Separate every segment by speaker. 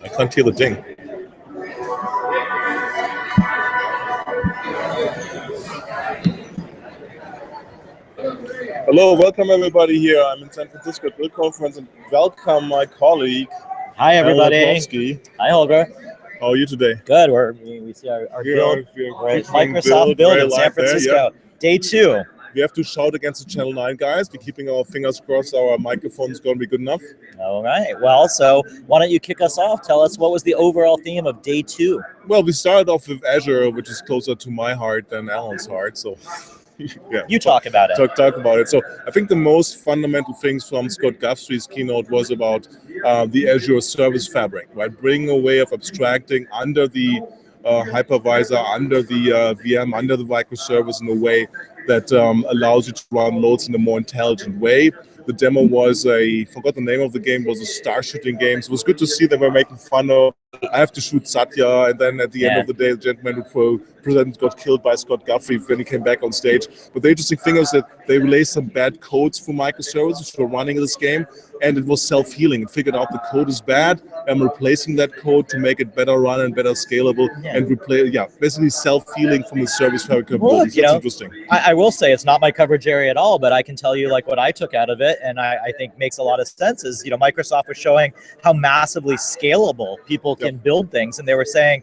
Speaker 1: I can't hear the ding. Hello, welcome everybody here. I'm in San Francisco at Build Conference and welcome my colleague.
Speaker 2: Hi everybody.
Speaker 1: Lepofsky.
Speaker 2: Hi Holger.
Speaker 1: How are you today?
Speaker 2: Good. We see our build. We're at Microsoft Build in San Francisco. Day 2.
Speaker 1: We have to shout against the Channel 9 guys. We're keeping our fingers crossed our microphone's going to be good enough.
Speaker 2: All right. Well, so why don't you kick us off? Tell us what was the overall theme of Day 2?
Speaker 1: Well, we started off with Azure, which is closer to my heart than Alan's heart. So yeah,
Speaker 2: you talk about it.
Speaker 1: Talk about it. So I think the most fundamental things from Scott Guthrie's keynote was about the Azure Service Fabric, right? Bringing a way of abstracting under the hypervisor, under the VM, under the microservice in a way that allows you to run loads in a more intelligent way. The demo was I forgot the name of the game, was a star shooting game. So it was good to see that we're making fun of, I have to shoot Satya, and then at the end of the day, the gentleman who presented got killed by Scott Guthrie when he came back on stage. But the interesting thing is that they released some bad codes for microservices for running this game, and it was self-healing. It figured out the code is bad, and replacing that code to make it better run and better scalable, and basically self-healing from the service fabric capabilities. That's interesting.
Speaker 2: I will say it's not my coverage area at all, but I can tell you like what I took out of it, and I think makes a lot of sense. Is Microsoft was showing how massively scalable people can build things, and they were saying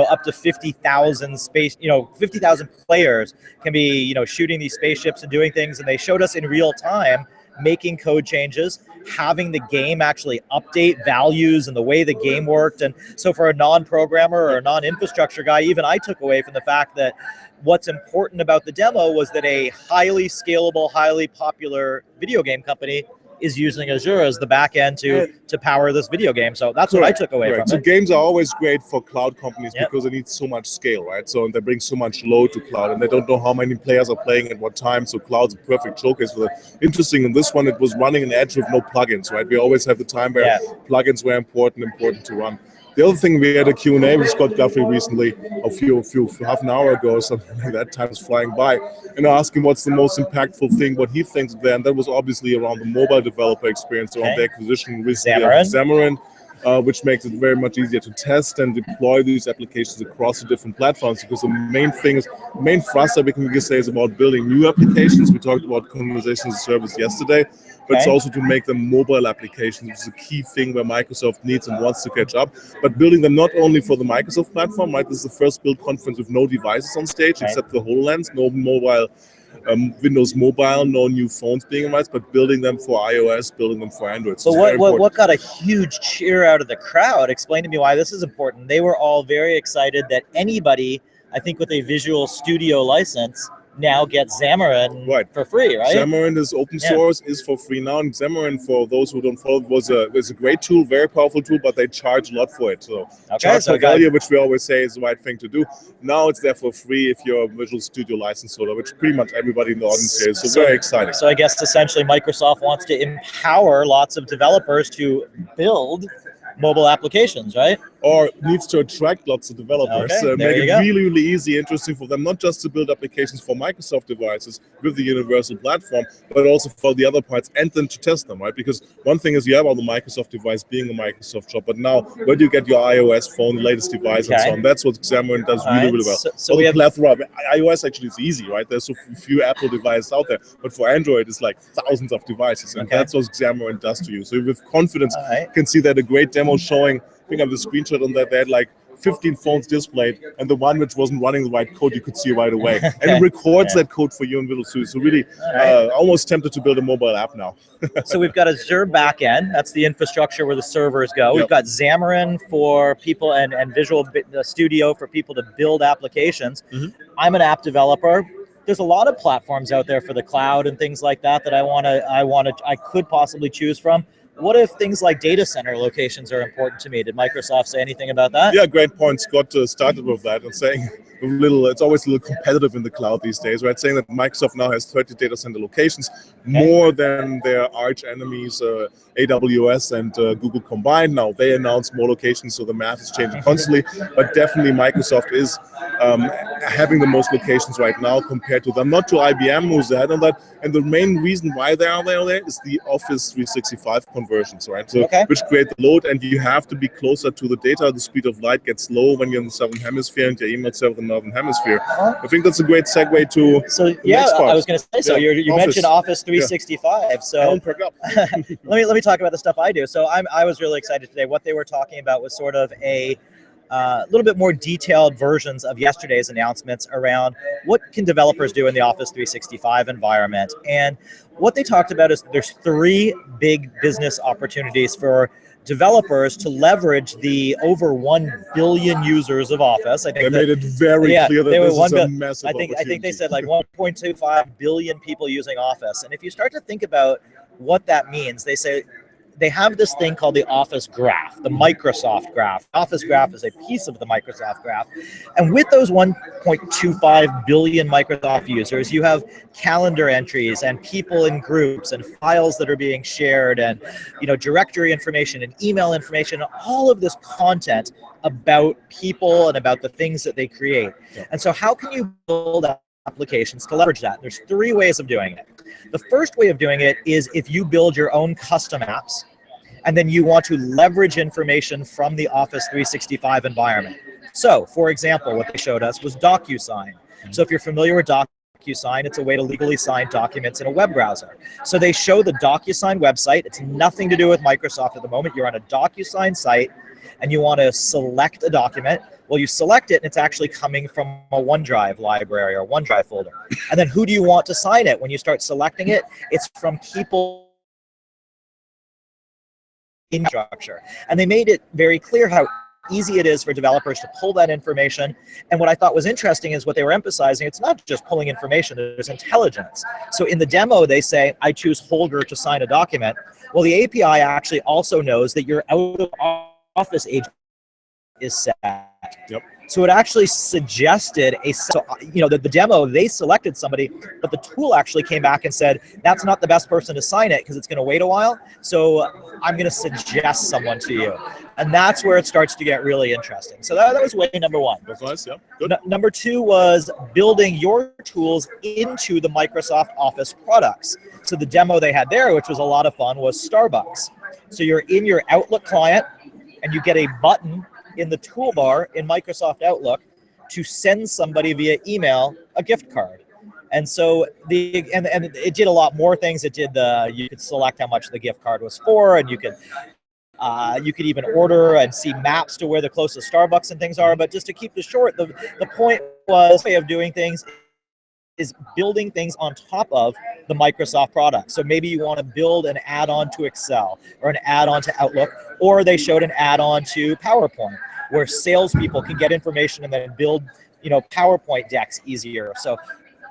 Speaker 2: up to 50,000 space, 50,000 players can be shooting these spaceships and doing things, and they showed us in real time making code changes, having the game actually update values and the way the game worked. And so for a non-programmer or a non-infrastructure guy, even I took away from the fact that what's important about the demo was that a highly scalable, highly popular video game company is using Azure as the back end to power this video game. So that's what I took away from it.
Speaker 1: So games are always great for cloud companies because they need so much scale, right? So they bring so much load to cloud, and they don't know how many players are playing at what time. So cloud's a perfect showcase for that. Interesting, in this one, it was running an edge with no plugins, right? We always have the time where plugins were important to run. The other thing, we had a Q&A with Scott Guthrie recently, half an hour ago or something like that. Time is flying by. And I asked him what's the most impactful thing, what he thinks there. And that was obviously around the mobile developer experience, around the acquisition recently of Xamarin, which makes it very much easier to test and deploy these applications across the different platforms. Because the main thing is, main thrust we can say is about building new applications. We talked about Constellation Research yesterday. But it's also to make them mobile applications, which is a key thing where Microsoft needs and wants to catch up. But building them not only for the Microsoft platform, right? This is the first Build conference with no devices on stage except the HoloLens, no mobile, Windows Mobile, no new phones being announced, but building them for iOS, building them for Android.
Speaker 2: So what got a huge cheer out of the crowd? Explain to me why this is important. They were all very excited that anybody, I think with a Visual Studio license, now get Xamarin for free, right?
Speaker 1: Xamarin is open source, is for free now. And Xamarin, for those who don't follow, was a great tool, very powerful tool, but they charge a lot for it. So charge for value, which we always say is the right thing to do. Now it's there for free if you're a Visual Studio license holder, which pretty much everybody in the audience is. So very exciting.
Speaker 2: So I guess essentially Microsoft wants to empower lots of developers to build mobile applications, right?
Speaker 1: Or needs to attract lots of developers, make it really, really easy, interesting for them, not just to build applications for Microsoft devices with the universal platform, but also for the other parts, and then to test them, right? Because one thing is you have on the Microsoft device being a Microsoft shop, but now where do you get your iOS phone, latest device, and so on? That's what Xamarin does really, really well. So we have plethora. iOS actually is easy, right? There's so few Apple devices out there, but for Android, it's like thousands of devices, and that's what Xamarin does to you. So with confidence, you can see that a great demo showing, I think I have a screenshot on that, they had like 15 phones displayed, and the one which wasn't running the right code, you could see right away. And it records that code for you in Visual Studio. So really, almost tempted to build a mobile app now.
Speaker 2: So we've got Azure backend. That's the infrastructure where the servers go. We've got Xamarin for people and Visual Studio for people to build applications. I'm an app developer. There's a lot of platforms out there for the cloud and things like that I could possibly choose from. What if things like data center locations are important to me? Did Microsoft say anything about that?
Speaker 1: Yeah, great point. Scott started with that and saying it's always a little competitive in the cloud these days, right? Saying that Microsoft now has 30 data center locations, more than their arch enemies, AWS and Google combined. Now they announced more locations, so the math is changing constantly. But definitely Microsoft is having the most locations right now compared to them, not to IBM who's ahead on that. And the main reason why they are there is the Office 365 conversions, right? So which create the load, and you have to be closer to the data. The speed of light gets low when you're in the southern hemisphere and your email server in the northern hemisphere. I think that's a great segue to the next part.
Speaker 2: I was going to say, so you mentioned Office 365. So let me talk about the stuff I do. So I was really excited today. What they were talking about was sort of a little bit more detailed versions of yesterday's announcements around what can developers do in the Office 365 environment. And what they talked about is there's 3 big business opportunities for developers to leverage the over 1 billion users of Office. I think
Speaker 1: they made it very clear that this is a massive opportunity.
Speaker 2: I think they said like 1.25 billion people using Office. And if you start to think about what that means, they say they have this thing called the Office Graph, the Microsoft Graph. Office Graph is a piece of the Microsoft Graph. And with those 1.25 billion Microsoft users, you have calendar entries and people in groups and files that are being shared and directory information and email information, all of this content about people and about the things that they create. And so how can you build applications to leverage that? There's 3 ways of doing it. The first way of doing it is if you build your own custom apps, and then you want to leverage information from the Office 365 environment. So, for example, what they showed us was Docusign. So if you're familiar with Docusign, it's a way to legally sign documents in a web browser. So they show the Docusign website. It's nothing to do with Microsoft at the moment. You're on a Docusign site, and you want to select a document. Well, you select it, and it's actually coming from a OneDrive library or OneDrive folder. And then who do you want to sign it? When you start selecting it, it's from people in structure. And they made it very clear how easy it is for developers to pull that information. And what I thought was interesting is what they were emphasizing, it's not just pulling information, there's intelligence. So in the demo, they say, I choose Holger to sign a document. Well, the API actually also knows that your out of office agent is set. So it actually suggested the demo, they selected somebody, but the tool actually came back and said, that's not the best person to sign it because it's going to wait a while. So I'm going to suggest someone to you. And that's where it starts to get really interesting. So that was way number 1.
Speaker 1: That's nice, yeah. Good.
Speaker 2: Number 2 was building your tools into the Microsoft Office products. So the demo they had there, which was a lot of fun, was Starbucks. So you're in your Outlook client and you get a button in the toolbar in Microsoft Outlook to send somebody via email a gift card. And so and it did a lot more things. It did you could select how much the gift card was for, and you could even order and see maps to where the closest Starbucks and things are. But just to keep this short, the point was way of doing things is building things on top of the Microsoft product. So maybe you want to build an add-on to Excel or an add-on to Outlook, or they showed an add-on to PowerPoint where salespeople can get information and then build, PowerPoint decks easier. So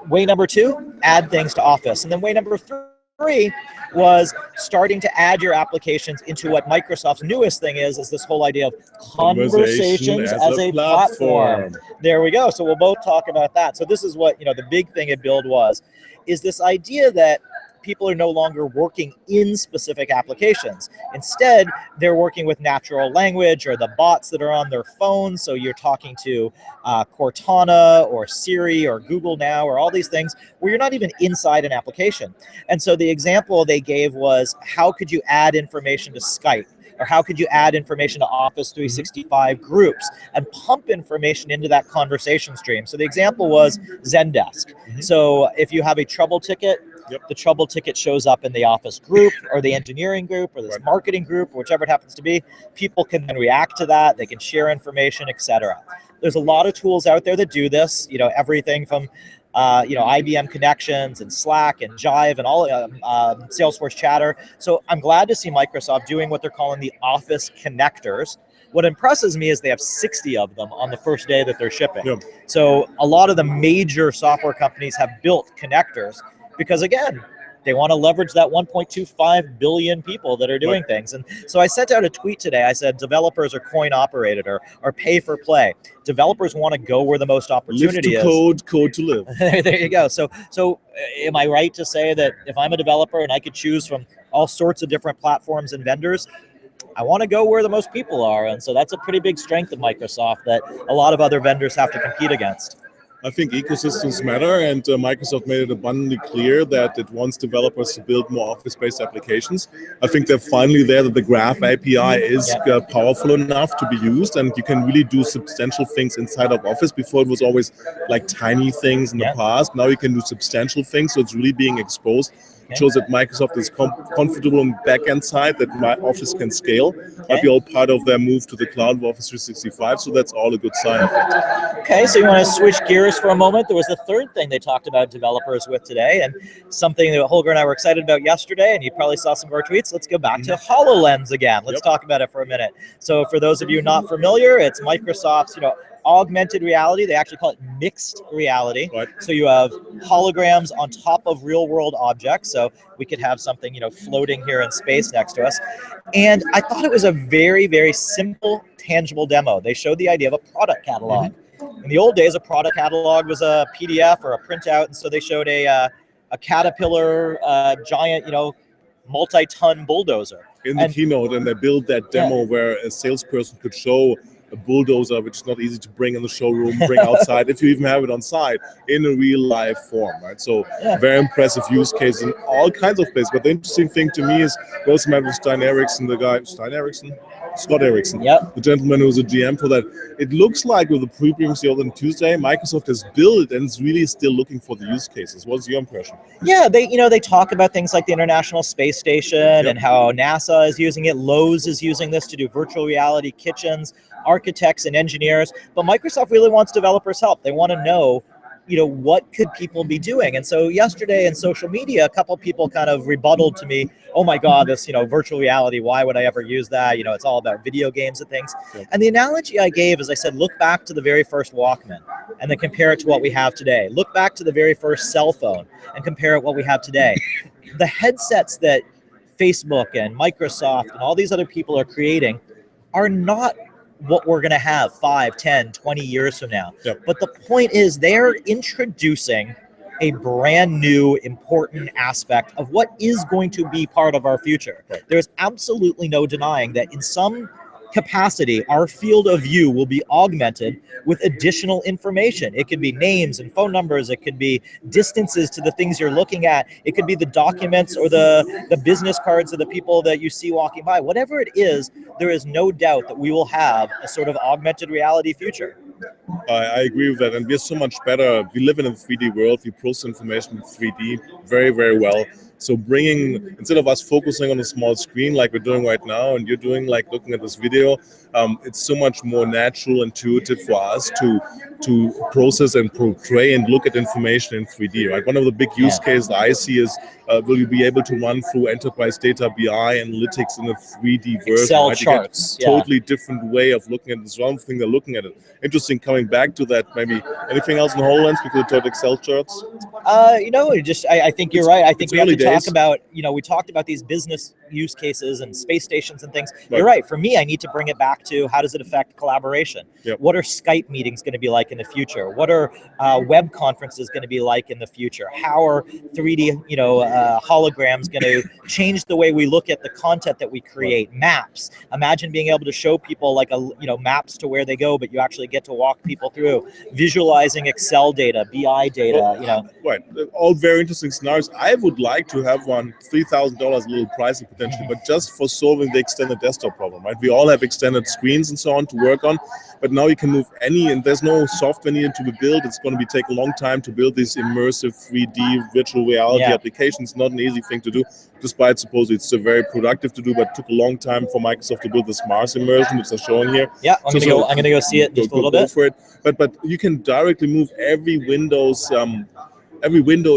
Speaker 2: way number 2, add things to Office. And then way number 3 was starting to add your applications into what Microsoft's newest thing is this whole idea of conversations as a platform. There we go. So we'll both talk about that. So this is what, the big thing at Build is this idea that people are no longer working in specific applications. Instead, they're working with natural language or the bots that are on their phones. So you're talking to Cortana or Siri or Google Now or all these things where you're not even inside an application. And so the example they gave was, how could you add information to Skype? Or how could you add information to Office 365 groups and pump information into that conversation stream? So the example was Zendesk. So if you have a trouble ticket, the trouble ticket shows up in the Office group or the engineering group or this marketing group, or whichever it happens to be. People can then react to that. They can share information, etc. There's a lot of tools out there that do this. Everything from IBM Connections and Slack and Jive and all Salesforce Chatter. So I'm glad to see Microsoft doing what they're calling the Office connectors. What impresses me is they have 60 of them on the first day that they're shipping. So a lot of the major software companies have built connectors because, again, they want to leverage that 1.25 billion people that are doing things. And so I sent out a tweet today. I said, developers are coin operated or pay for play. Developers want to go where the most opportunity is.
Speaker 1: Live to code to live.
Speaker 2: There you go. So am I right to say that if I'm a developer and I could choose from all sorts of different platforms and vendors, I want to go where the most people are? And so that's a pretty big strength of Microsoft that a lot of other vendors have to compete against.
Speaker 1: I think ecosystems matter, and Microsoft made it abundantly clear that it wants developers to build more Office-based applications. I think they're finally there that the Graph API is powerful enough to be used, and you can really do substantial things inside of Office. Before it was always like tiny things in the past. Now you can do substantial things, so it's really being exposed. It shows that Microsoft is comfortable on the back-end side, that my Office can scale. Might be all part of their move to the cloud of Office 365, so that's all a good sign, I think.
Speaker 2: Okay, so you want to switch gears for a moment. There was the third thing they talked about developers with today, and something that Holger and I were excited about yesterday, and you probably saw some of our tweets. Let's go back to HoloLens again. Let's talk about it for a minute. So for those of you not familiar, it's Microsoft's, augmented reality. They actually call it mixed reality.
Speaker 1: Right.
Speaker 2: So you have holograms on top of real world objects. So we could have something, floating here in space next to us. And I thought it was a very, very simple, tangible demo. They showed the idea of a product catalog. In the old days, a product catalog was a PDF or a printout. And so they showed a Caterpillar giant, multi-ton bulldozer.
Speaker 1: In the keynote, and they built that demo where a salesperson could show a bulldozer, which is not easy to bring in the showroom, bring outside, if you even have it on site, in a real life form, right? So very impressive use case in all kinds of places. But the interesting thing to me is, we also met with Scott Erickson, the gentleman who's a GM for that. It looks like with the pre-previews on Tuesday, Microsoft has built and is really still looking for the use cases. What's your impression?
Speaker 2: Yeah, they talk about things like the International Space Station and how NASA is using it. Lowe's is using this to do virtual reality kitchens, architects and engineers. But Microsoft really wants developers' help. They want to know, what could people be doing? And so yesterday in social media, a couple people kind of rebutted to me, oh my God, this, virtual reality, why would I ever use that? It's all about video games and things. And the analogy I gave is I said, look back to the very first Walkman and then compare it to what we have today. Look back to the very first cell phone and compare it to what we have today. The headsets that Facebook and Microsoft and all these other people are creating are not what we're going to have 5, 10, 20 years from now. But the point is, they're introducing a brand new important aspect of what is going to be part of our future. There's absolutely no denying that in some capacity, our field of view will be augmented with additional information. It could be names and phone numbers. It could be distances to the things you're looking at. It could be the documents or the business cards of the people that you see walking by. Whatever it is, there is no doubt that we will have a sort of augmented reality future.
Speaker 1: I agree with that, and we're so much better. We live in a 3D world. We process information in 3D very, very well. So instead of us focusing on a small screen like we're doing right now, and you're doing like looking at this video, it's so much more natural, intuitive for us to process and portray and look at information in 3D, right? One of the big use cases I see is, will you be able to run through enterprise data, BI, analytics in a 3D version?
Speaker 2: Excel
Speaker 1: right?
Speaker 2: charts.
Speaker 1: Totally different way of looking at this. One thing they're looking at it. Interesting, coming back to that, maybe anything else in HoloLens because we talked Excel charts?
Speaker 2: I think you're right. I think we have to talk about, we talked about these business use cases and space stations and things. Right. You're right. For me, I need to bring it back to how does it affect collaboration? What are Skype meetings going to be like in the future? What are web conferences going to be like in the future? How are 3D, holograms going to change the way we look at the content that we create? Maps. Imagine being able to show people like maps to where they go, but you actually get to walk people through. Visualizing Excel data, BI data.
Speaker 1: Right. All very interesting scenarios. I would like to have one. $3,000 a little pricey potentially, but just for solving the extended desktop problem, right? We all have extended screens and so on to work on, but now you can move and there's no software needed to be built. It's going to take a long time to build these immersive 3D virtual reality applications. Not an easy thing to do, despite supposedly it's very productive to do, but it took a long time for Microsoft to build this Mars immersion, which they're showing here.
Speaker 2: Yeah, I'm going to go see it just a little bit.
Speaker 1: For it. But you can directly move every window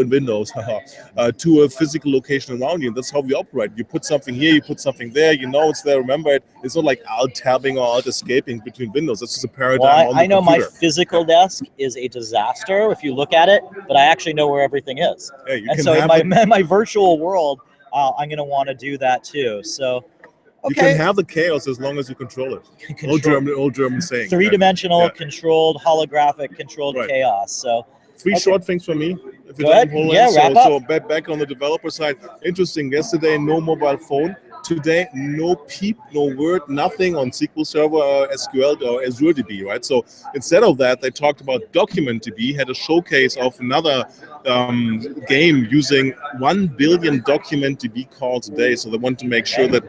Speaker 1: in Windows to a physical location around you. And that's how we operate. You put something here, you put something there, it's there, remember it. It's not like alt-tabbing or alt-escaping between windows. That's just a paradigm on the
Speaker 2: I know
Speaker 1: computer.
Speaker 2: My physical desk is a disaster if you look at it, but I actually know where everything is. And so in my virtual world, I'm going to want to do that too. So
Speaker 1: you can have the chaos as long as you control it. Old German saying.
Speaker 2: Three-dimensional, controlled, holographic, controlled chaos. So
Speaker 1: three short things for me. If
Speaker 2: Go ahead. Wrap up.
Speaker 1: So back on the developer side, interesting. Yesterday, no mobile phone. today, no peep, no word, nothing on SQL Server, SQL, or Azure DB, right? So instead of that, they talked about Document DB, had a showcase of another game using 1 billion Document DB calls a day. So they want to make sure that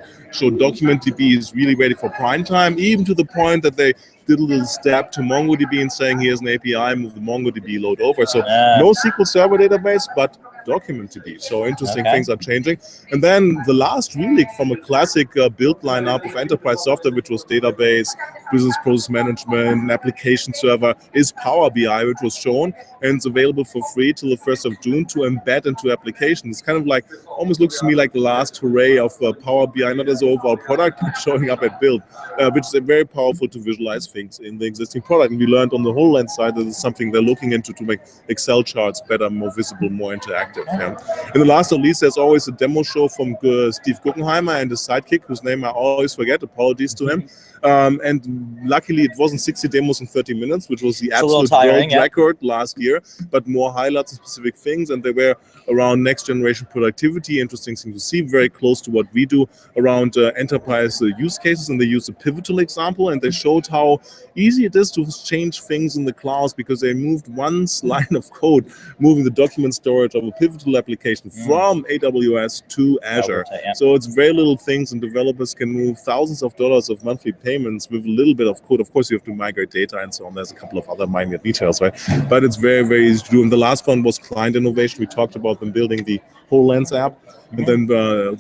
Speaker 1: Document DB is really ready for prime time, even to the point that they did a little step to MongoDB and saying here's an API, move the MongoDB load over. So no SQL Server database, but Document DB. So interesting things are changing. And then the last relic from a classic build lineup of enterprise software, which was database, business process management, and application server, is Power BI, which was shown and it's available for free till the 1st of June to embed into applications. It's kind of like, almost looks to me like the last hooray of Power BI, not as an overall product, but showing up at build, which is very powerful to visualize things in the existing product. And we learned on the HoloLens side that it's something they're looking into to make Excel charts better, more visible, more interactive. And the last but not least, there's always a demo show from Steve Guggenheimer and his sidekick, whose name I always forget, apologies to him. And luckily it wasn't 60 demos in 30 minutes, which was the absolute world record last year, but more highlights and specific things, and they were around next generation productivity, interesting thing to see, very close to what we do around enterprise use cases. And they used a pivotal example, and they showed how easy it is to change things in the clouds, because they moved one line of code, moving the document storage of a pivotal application from AWS to Azure. So it's very little things, and developers can move thousands of dollars of monthly payments with a little bit of code. Of course, you have to migrate data and so on. There's a couple of other minor details, right? But it's very, very easy to do. And the last one was client innovation. We talked about them building the HoloLens app. And then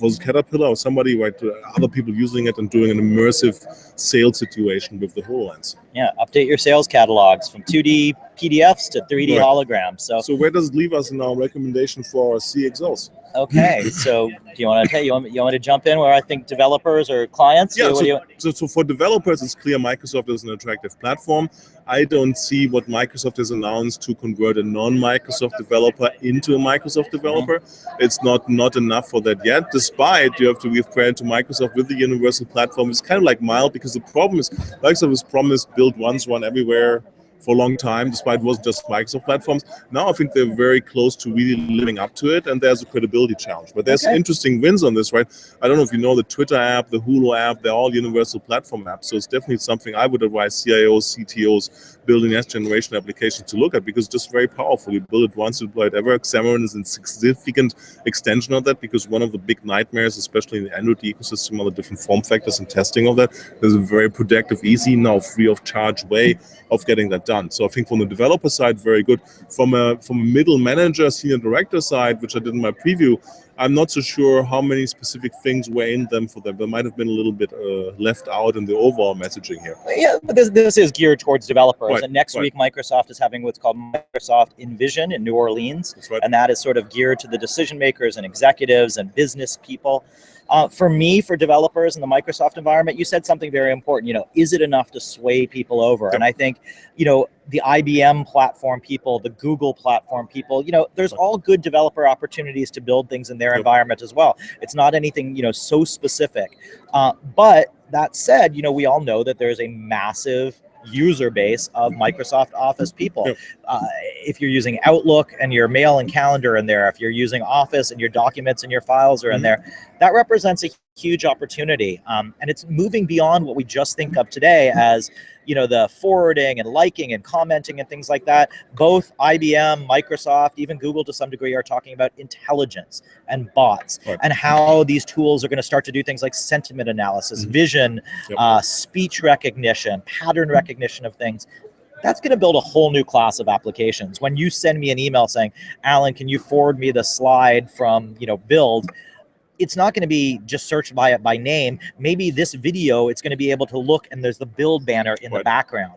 Speaker 1: was Caterpillar or somebody, right? Other people using it and doing an immersive sales situation with the HoloLens.
Speaker 2: Yeah, update your sales catalogs from 2D PDFs to 3D holograms. So where does it leave us in our recommendation for our CXOs? Okay, so do you want to you want me to jump in where I think developers or clients?
Speaker 1: Yeah, so for developers, it's clear Microsoft is an attractive platform. I don't see what Microsoft has announced to convert a non-Microsoft developer into a Microsoft developer. It's not enough for that yet, despite you have to give credit to Microsoft with the universal platform. It's kind of like mild, because the problem is Microsoft has promised build once, run everywhere for a long time, despite it wasn't just Microsoft platforms. Now I think they're very close to really living up to it, and there's a credibility challenge. But there's interesting wins on this, right? I don't know if you know the Twitter app, the Hulu app, they're all universal platform apps. So it's definitely something I would advise CIOs, CTOs building next generation applications to look at, because it's just very powerful. You build it once, you deploy it ever. Xamarin is a significant extension of that, because one of the big nightmares, especially in the Android ecosystem, are the different form factors and testing of that. There's a very productive, easy, now free of charge way of getting that done. So I think from the developer side, very good. From a middle manager, senior director side, which I did in my preview, I'm not so sure how many specific things were in them for them. There might have been a little bit left out in the overall messaging here.
Speaker 2: Yeah, but this is geared towards developers. Right, and next week, Microsoft is having what's called Microsoft Immersion in New Orleans. That's right. And that is sort of geared to the decision makers and executives and business people. For me, for developers in the Microsoft environment, you said something very important. Is it enough to sway people over? Yep. And I think, the IBM platform people, the Google platform people, there's all good developer opportunities to build things in their environment as well. It's not anything, so specific. But that said, we all know that there's a massive user base of Microsoft Office people. Yep. If you're using Outlook and your mail and calendar in there, if you're using Office and your documents and your files are in there, that represents a huge opportunity. And it's moving beyond what we just think of today as, the forwarding and liking and commenting and things like that. Both IBM, Microsoft, even Google to some degree are talking about intelligence and bots and how these tools are going to start to do things like sentiment analysis, vision, speech recognition, pattern recognition of things. That's going to build a whole new class of applications. When you send me an email saying, Alan, can you forward me the slide from, Build? It's not going to be just searched by name. Maybe this video, it's going to be able to look and there's the Build banner in the background.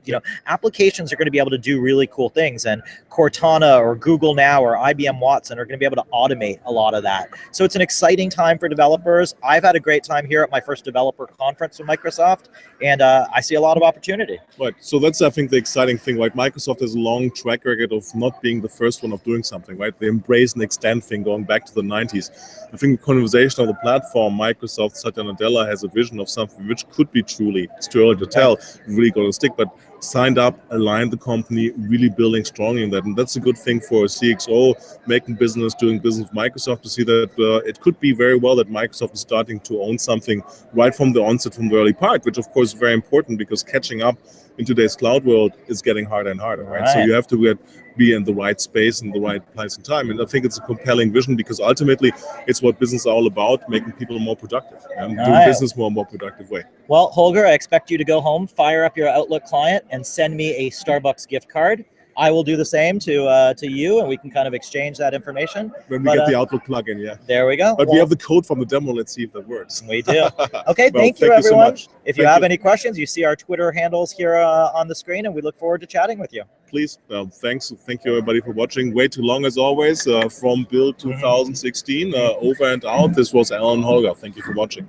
Speaker 2: Applications are going to be able to do really cool things, and Cortana or Google Now or IBM Watson are going to be able to automate a lot of that. So it's an exciting time for developers. I've had a great time here at my first developer conference with Microsoft, and I see a lot of opportunity.
Speaker 1: Right. So that's, I think, the exciting thing. Like, Microsoft has a long track record of not being the first one of doing something, right? They embrace and extend thing going back to the 90s. I think the conversation of the platform, Microsoft, Satya Nadella has a vision of something which could be truly, it's too early to tell, really going to stick, but signed up, aligned the company, really building strongly in that. And that's a good thing for a CXO making business, doing business with Microsoft, to see that it could be very well that Microsoft is starting to own something right from the onset, from the early part, which of course is very important, because catching up in today's cloud world is getting harder and harder, right? So you have to be in the right space and the right place and time. And I think it's a compelling vision, because ultimately it's what business is all about, making people more productive and doing business more productive way.
Speaker 2: Well, Holger, I expect you to go home, fire up your Outlook client, and send me a Starbucks gift card. I will do the same to you, and we can kind of exchange that information.
Speaker 1: When we get the Outlook plugin, yeah.
Speaker 2: There we go.
Speaker 1: But we have the code from the demo. Let's see if that works.
Speaker 2: We do. Okay,
Speaker 1: well,
Speaker 2: thank you, everyone.
Speaker 1: So much.
Speaker 2: If you have any questions, you see our Twitter handles here on the screen, and we look forward to chatting with you.
Speaker 1: Please, thanks. Thank you, everybody, for watching. Way too long, as always, from Build 2016. Over and out. This was Alan Holger. Thank you for watching.